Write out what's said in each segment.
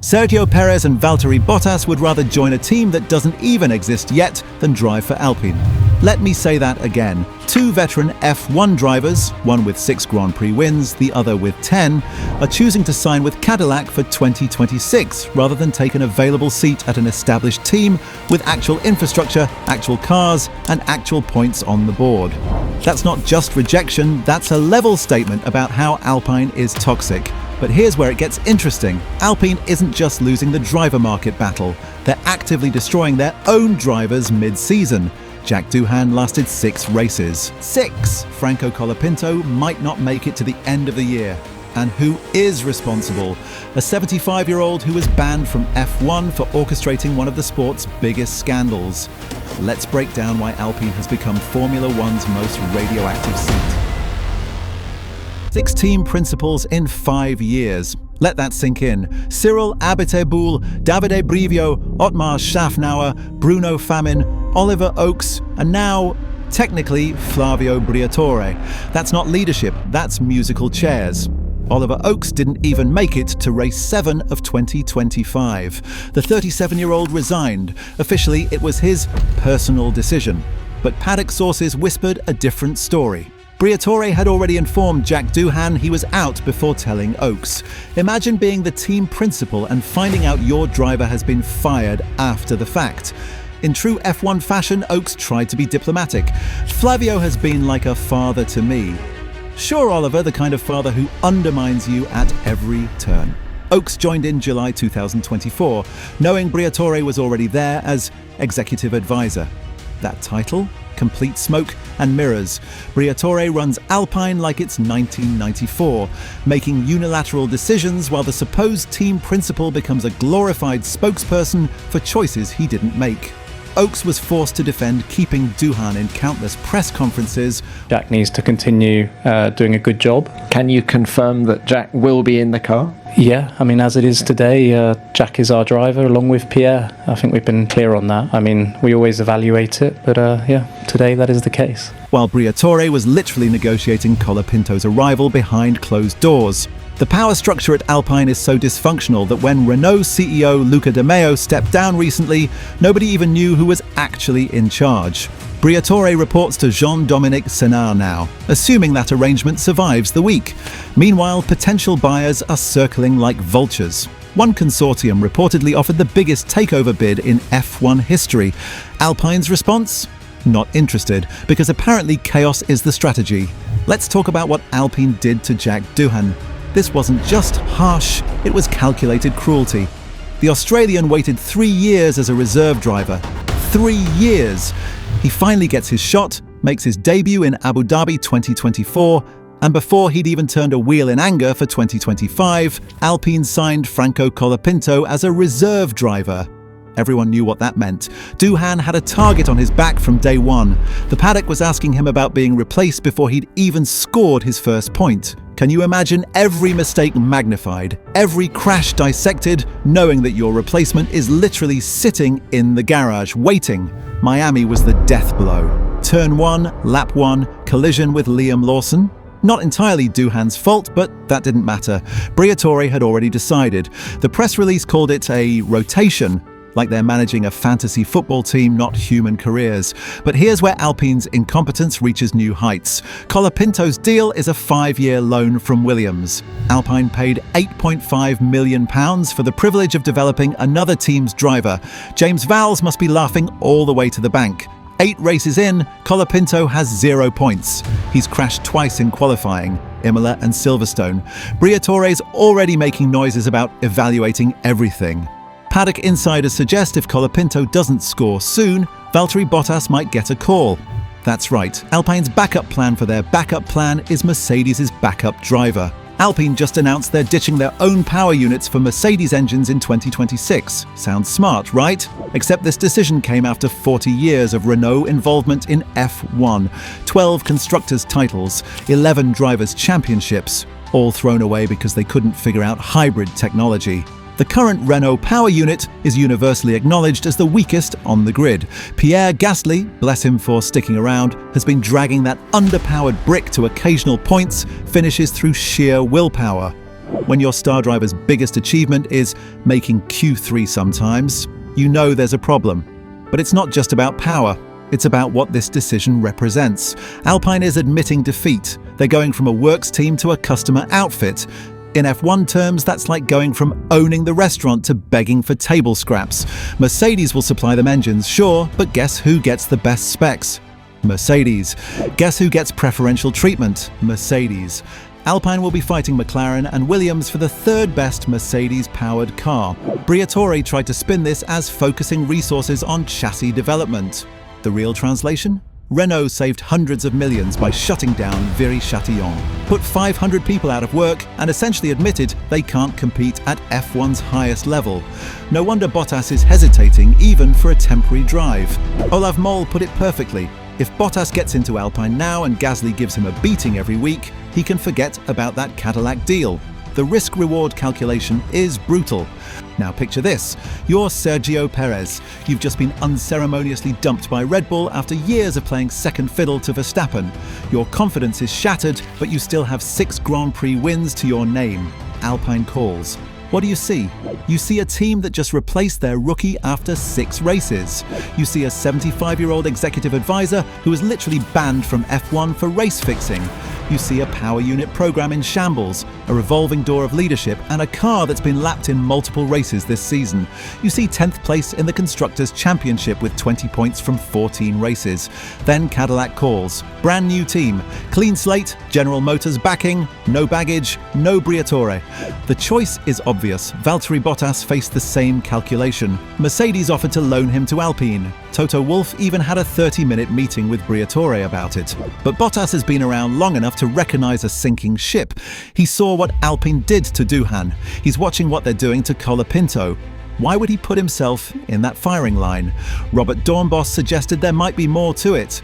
Sergio Perez and Valtteri Bottas would rather join a team that doesn't even exist yet than drive for Alpine. Let me say that again. Two veteran F1 drivers, one with 6 Grand Prix wins, the other with 10, are choosing to sign with Cadillac for 2026 rather than take an available seat at an established team with actual infrastructure, actual cars, and actual points on the board. That's not just rejection, that's a level statement about how Alpine is toxic. But here's where it gets interesting. Alpine isn't just losing the driver market battle, they're actively destroying their own drivers mid-season. Jack Doohan lasted 6 races. 6! Franco Colapinto might not make it to the end of the year. And who is responsible? A 75-year-old who was banned from F1 for orchestrating one of the sport's biggest scandals. Let's break down why Alpine has become Formula One's most radioactive seat. 6 team principals in 5 years. Let that sink in. Cyril Abiteboul, Davide Brivio, Ottmar Schaffnauer, Bruno Famin, Oliver Oakes, and now, technically, Flavio Briatore. That's not leadership, that's musical chairs. Oliver Oakes didn't even make it to race 7 of 2025. The 37-year-old resigned. Officially, it was his personal decision. But paddock sources whispered a different story. Briatore had already informed Jack Doohan he was out before telling Oakes. Imagine being the team principal and finding out your driver has been fired after the fact. In true F1 fashion, Oakes tried to be diplomatic. Flavio has been like a father to me. Sure, Oliver, the kind of father who undermines you at every turn. Oakes joined in July 2024, knowing Briatore was already there as executive advisor. That title? Complete smoke and mirrors. Briatore runs Alpine like it's 1994, making unilateral decisions while the supposed team principal becomes a glorified spokesperson for choices he didn't make. Oakes was forced to defend keeping Doohan in countless press conferences. Jack needs to continue doing a good job. Can you confirm that Jack will be in the car? Yeah, I mean, as it is today, Jack is our driver along with Pierre. I think we've been clear on that. I mean, we always evaluate it, but yeah, today that is the case. While Briatore was literally negotiating Colapinto's arrival behind closed doors. The power structure at Alpine is so dysfunctional that when Renault CEO Luca De Meo stepped down recently, nobody even knew who was actually in charge. Briatore reports to Jean-Dominique Senard now, assuming that arrangement survives the week. Meanwhile, potential buyers are circling like vultures. One consortium reportedly offered the biggest takeover bid in F1 history. Alpine's response? Not interested, because apparently chaos is the strategy. Let's talk about what Alpine did to Jack Doohan. This wasn't just harsh, it was calculated cruelty. The Australian waited 3 years as a reserve driver. 3 years! He finally gets his shot, makes his debut in Abu Dhabi 2024, and before he'd even turned a wheel in anger for 2025, Alpine signed Franco Colapinto as a reserve driver. Everyone knew what that meant. Doohan had a target on his back from day one. The paddock was asking him about being replaced before he'd even scored his first point. Can you imagine every mistake magnified, every crash dissected, knowing that your replacement is literally sitting in the garage, waiting? Miami was the death blow. Turn 1, lap 1, collision with Liam Lawson. Not entirely Doohan's fault, but that didn't matter. Briatore had already decided. The press release called it a rotation, like they're managing a fantasy football team, not human careers. But here's where Alpine's incompetence reaches new heights. Colapinto's deal is a 5-year loan from Williams. Alpine paid £8.5 million for the privilege of developing another team's driver. James Vowles must be laughing all the way to the bank. 8 races in, Colapinto has 0 points. He's crashed twice in qualifying, Imola and Silverstone. Briatore's already making noises about evaluating everything. Paddock insiders suggest if Colapinto doesn't score soon, Valtteri Bottas might get a call. That's right, Alpine's backup plan for their backup plan is Mercedes' backup driver. Alpine just announced they're ditching their own power units for Mercedes engines in 2026. Sounds smart, right? Except this decision came after 40 years of Renault involvement in F1. 12 constructors' titles, 11 drivers' championships, all thrown away because they couldn't figure out hybrid technology. The current Renault power unit is universally acknowledged as the weakest on the grid. Pierre Gasly, bless him for sticking around, has been dragging that underpowered brick to occasional points, finishes through sheer willpower. When your star driver's biggest achievement is making Q3 sometimes, you know there's a problem. But it's not just about power. It's about what this decision represents. Alpine is admitting defeat. They're going from a works team to a customer outfit. In F1 terms, that's like going from owning the restaurant to begging for table scraps. Mercedes will supply them engines, sure, but guess who gets the best specs? Mercedes. Guess who gets preferential treatment? Mercedes. Alpine will be fighting McLaren and Williams for the third best Mercedes-powered car. Briatore tried to spin this as focusing resources on chassis development. The real translation? Renault saved hundreds of millions by shutting down Viry-Châtillon, put 500 people out of work, and essentially admitted they can't compete at F1's highest level. No wonder Bottas is hesitating even for a temporary drive. Olaf Moll put it perfectly. If Bottas gets into Alpine now and Gasly gives him a beating every week, he can forget about that Cadillac deal. The risk-reward calculation is brutal. Now picture this. You're Sergio Perez. You've just been unceremoniously dumped by Red Bull after years of playing second fiddle to Verstappen. Your confidence is shattered, but you still have 6 Grand Prix wins to your name. Alpine calls. What do you see? You see a team that just replaced their rookie after 6 races. You see a 75-year-old executive advisor who was literally banned from F1 for race fixing. You see a power unit program in shambles, a revolving door of leadership, and a car that's been lapped in multiple races this season. You see 10th place in the Constructors' Championship with 20 points from 14 races. Then Cadillac calls. Brand new team. Clean slate, General Motors backing, no baggage, no Briatore. The choice is obvious. Valtteri Bottas faced the same calculation. Mercedes offered to loan him to Alpine. Toto Wolff even had a 30-minute meeting with Briatore about it. But Bottas has been around long enough to recognize a sinking ship. He saw what Alpine did to Duhan. He's watching what they're doing to Colapinto. Why would he put himself in that firing line? Robert Dornbos suggested there might be more to it.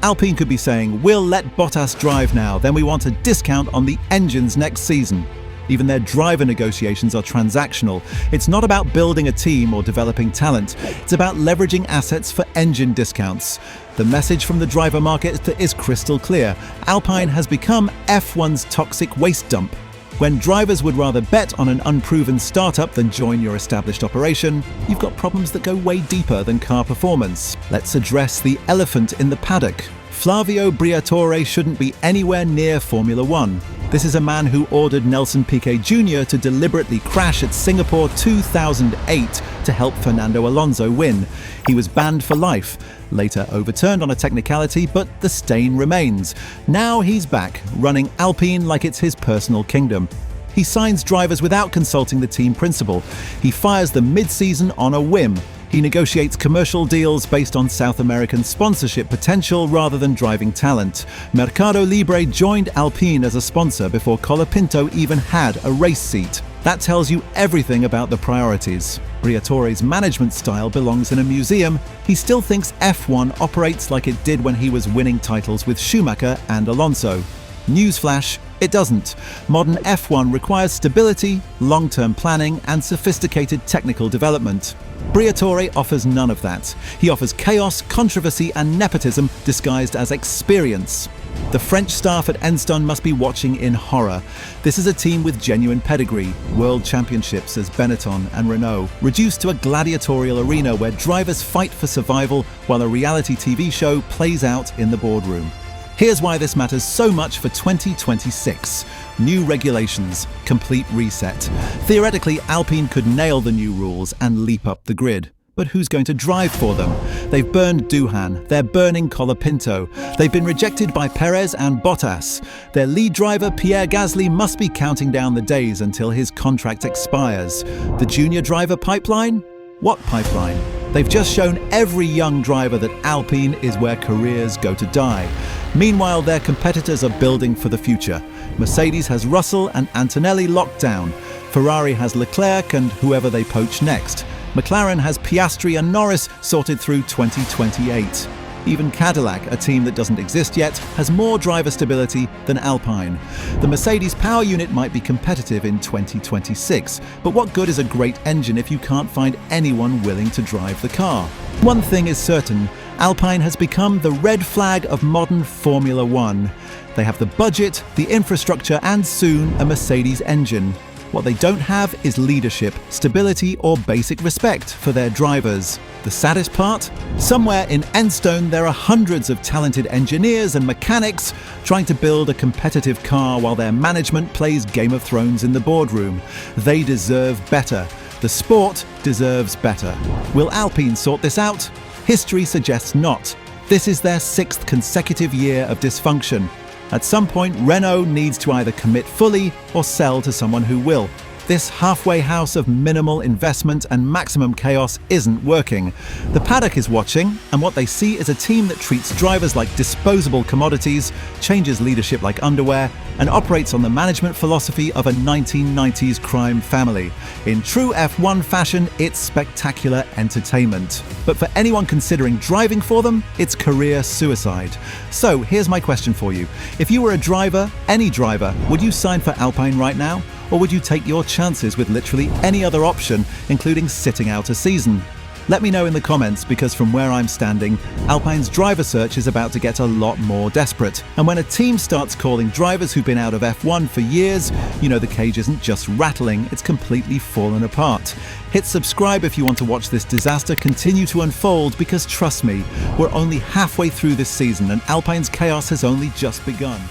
Alpine could be saying, we'll let Bottas drive now, then we want a discount on the engines next season. Even their driver negotiations are transactional. It's not about building a team or developing talent. It's about leveraging assets for engine discounts. The message from the driver market is crystal clear. Alpine has become F1's toxic waste dump. When drivers would rather bet on an unproven startup than join your established operation, you've got problems that go way deeper than car performance. Let's address the elephant in the paddock. Flavio Briatore shouldn't be anywhere near Formula One. This is a man who ordered Nelson Piquet Jr. to deliberately crash at Singapore 2008 to help Fernando Alonso win. He was banned for life, later overturned on a technicality, but the stain remains. Now he's back, running Alpine like it's his personal kingdom. He signs drivers without consulting the team principal. He fires them mid-season on a whim. He negotiates commercial deals based on South American sponsorship potential rather than driving talent. Mercado Libre joined Alpine as a sponsor before Colapinto even had a race seat. That tells you everything about the priorities. Briatore's management style belongs in a museum. He still thinks F1 operates like it did when he was winning titles with Schumacher and Alonso. Newsflash, it doesn't. Modern F1 requires stability, long-term planning, and sophisticated technical development. Briatore offers none of that. He offers chaos, controversy, and nepotism disguised as experience. The French staff at Enston must be watching in horror. This is a team with genuine pedigree, world championships as Benetton and Renault, reduced to a gladiatorial arena where drivers fight for survival while a reality TV show plays out in the boardroom. Here's why this matters so much for 2026. New regulations, complete reset. Theoretically, Alpine could nail the new rules and leap up the grid. But who's going to drive for them? They've burned Duhan, they're burning Colapinto. They've been rejected by Perez and Bottas. Their lead driver, Pierre Gasly, must be counting down the days until his contract expires. The junior driver pipeline? What pipeline? They've just shown every young driver that Alpine is where careers go to die. Meanwhile, their competitors are building for the future. Mercedes has Russell and Antonelli locked down. Ferrari has Leclerc and whoever they poach next. McLaren has Piastri and Norris sorted through 2028. Even Cadillac, a team that doesn't exist yet, has more driver stability than Alpine. The Mercedes power unit might be competitive in 2026, but what good is a great engine if you can't find anyone willing to drive the car? One thing is certain, Alpine has become the red flag of modern Formula One. They have the budget, the infrastructure, and soon a Mercedes engine. What they don't have is leadership, stability, or basic respect for their drivers. The saddest part? Somewhere in Enstone, there are hundreds of talented engineers and mechanics trying to build a competitive car while their management plays Game of Thrones in the boardroom. They deserve better. The sport deserves better. Will Alpine sort this out? History suggests not. This is their 6th consecutive year of dysfunction. At some point, Renault needs to either commit fully or sell to someone who will. This halfway house of minimal investment and maximum chaos isn't working. The paddock is watching, and what they see is a team that treats drivers like disposable commodities, changes leadership like underwear, and operates on the management philosophy of a 1990s crime family. In true F1 fashion, it's spectacular entertainment. But for anyone considering driving for them, it's career suicide. So here's my question for you. If you were a driver, any driver, would you sign for Alpine right now? Or would you take your chances with literally any other option, including sitting out a season? Let me know in the comments, because from where I'm standing, Alpine's driver search is about to get a lot more desperate. And when a team starts calling drivers who've been out of F1 for years, you know the cage isn't just rattling, it's completely fallen apart. Hit subscribe if you want to watch this disaster continue to unfold, because trust me, we're only halfway through this season and Alpine's chaos has only just begun.